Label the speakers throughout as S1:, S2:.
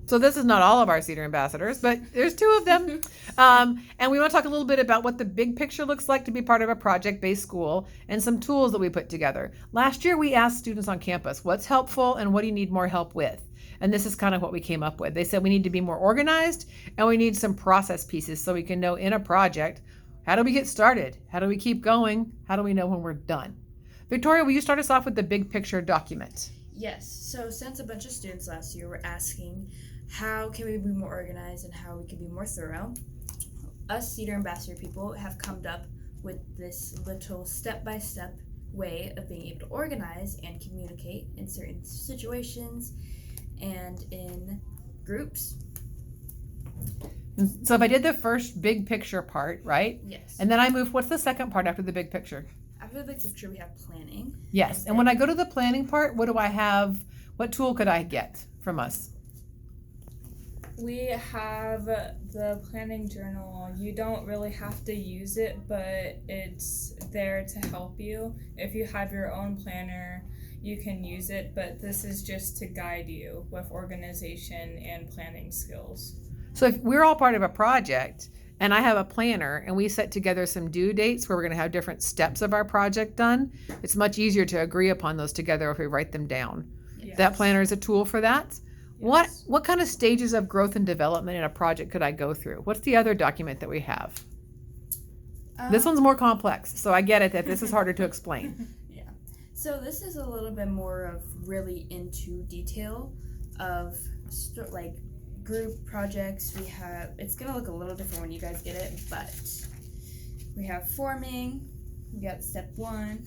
S1: So this is not all of our Cedar ambassadors, but there's 2 of them. And we want to talk a little bit about what the big picture looks like to be part of a project-based school and some tools that we put together. Last year, we asked students on campus, what's helpful and what do you need more help with? And this is kind of what we came up with. They said we need to be more organized and we need some process pieces so we can know in a project, how do we get started? How do we keep going? How do we know when we're done? Victoria, will you start us off with the big picture document?
S2: Yes. So since a bunch of students last year were asking how can we be more organized and how we can be more thorough, us Cedar Ambassador people have come up with this little step-by-step way of being able to organize and communicate in certain situations and in groups.
S1: So if I did the first big picture part, right?
S2: Yes.
S1: And then I move, what's the second part after the big picture?
S2: After the big picture, we have planning.
S1: Yes. And when I go to the planning part, what do I have? What tool could I get from us?
S3: We have the planning journal. You don't really have to use it, but it's there to help you. If you have your own planner, you can use it, but this is just to guide you with organization and planning skills.
S1: So if we're all part of a project and I have a planner and we set together some due dates where we're going to have different steps of our project done, it's much easier to agree upon those together if we write them down.
S3: Yes.
S1: That planner is a tool for that.
S3: Yes.
S1: What kind of stages of growth and development in a project could I go through? What's the other document that we have? This one's more complex, so I get it that this is harder to explain.
S2: Yeah. So this is a little bit more of really into detail of like group projects. We have, it's gonna look a little different when you guys get it, but we have forming, we got step 1,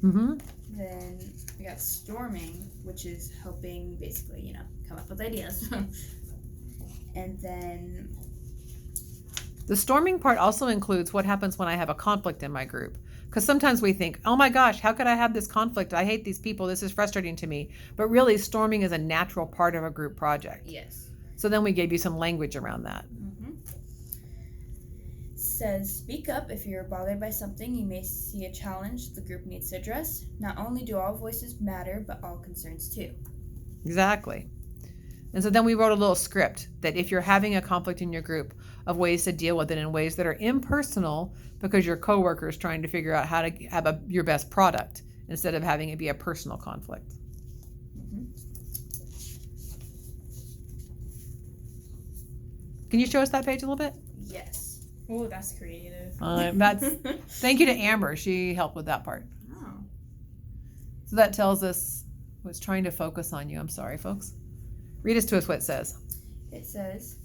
S1: Mm-hmm.
S2: then we got storming, which is helping basically, come up with ideas. And then
S1: The storming part also includes what happens when I have a conflict in my group. Because sometimes we think, oh my gosh, how could I have this conflict? I hate these people. This is frustrating to me. But really, storming is a natural part of a group project.
S2: yes.
S1: So then we gave you some language around that.
S2: Says, speak up if you're bothered by something you may see a challenge the group needs to address. Not only do all voices matter, but all concerns too.
S1: Exactly. And so then we wrote a little script that if you're having a conflict in your group, of ways to deal with it in ways that are impersonal because your coworker is trying to figure out how to have your best product instead of having it be a personal conflict. Can you show us that page a little bit?
S2: Yes.
S3: Oh, that's creative.
S1: Thank you to Amber. She helped with that part.
S2: Oh.
S1: So that tells us what's trying to focus on you. I'm sorry, folks. Read us to us what it says.
S2: It says,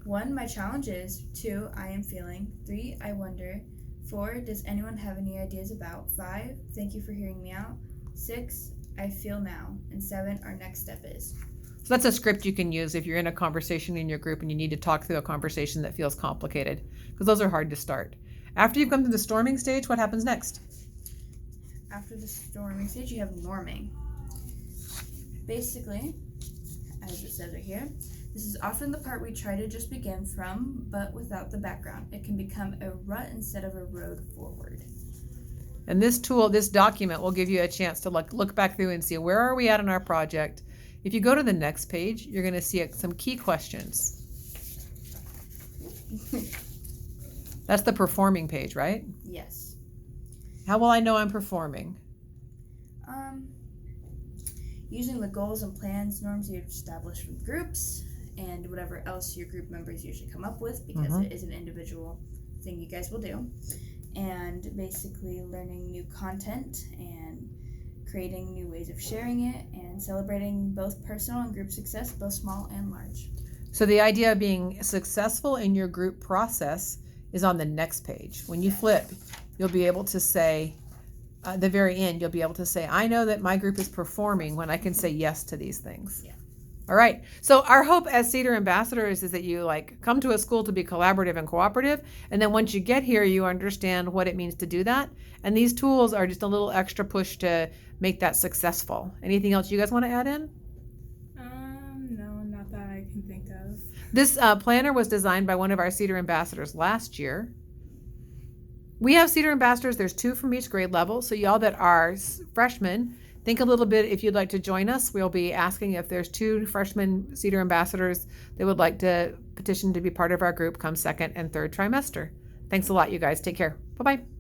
S2: 1, my challenge is. 2, I am feeling. 3, I wonder. 4, does anyone have any ideas about? 5, thank you for hearing me out. 6, I feel now. And 7, our next step is.
S1: So that's a script you can use if you're in a conversation in your group and you need to talk through a conversation that feels complicated, because those are hard to start. After you've come to the storming stage, what happens next?
S2: After the storming stage, you have norming. Basically, as it says right here, this is often the part we try to just begin from, but without the background. It can become a rut instead of a road forward.
S1: And this tool, this document will give you a chance to look back through and see where are we at in our project. If you go to the next page, you're going to see some key questions. That's the performing page, right?
S2: Yes.
S1: How will I know I'm performing?
S2: Using the goals and plans, norms you've established with groups, and whatever else your group members usually come up with, because it is an individual thing you guys will do. And basically learning new content and creating new ways of sharing it and celebrating both personal and group success, both small and large.
S1: So the idea of being successful in your group process is on the next page. When you flip, you'll be able to say, at the very end, you'll be able to say, I know that my group is performing when I can say yes to these things.
S2: Yeah.
S1: All right. So our hope as Cedar ambassadors is that you come to a school to be collaborative and cooperative. And then once you get here, you understand what it means to do that. And these tools are just a little extra push to make that successful. Anything else you guys want to add in?
S3: No, not that I can think of.
S1: This planner was designed by one of our Cedar ambassadors last year. We have Cedar ambassadors. There's 2 from each grade level. So y'all that are freshmen, Think a little bit if you'd like to join us. We'll be asking if there's 2 freshman Cedar ambassadors that would like to petition to be part of our group come second and third trimester. Thanks a lot, you guys. Take care. Bye-bye.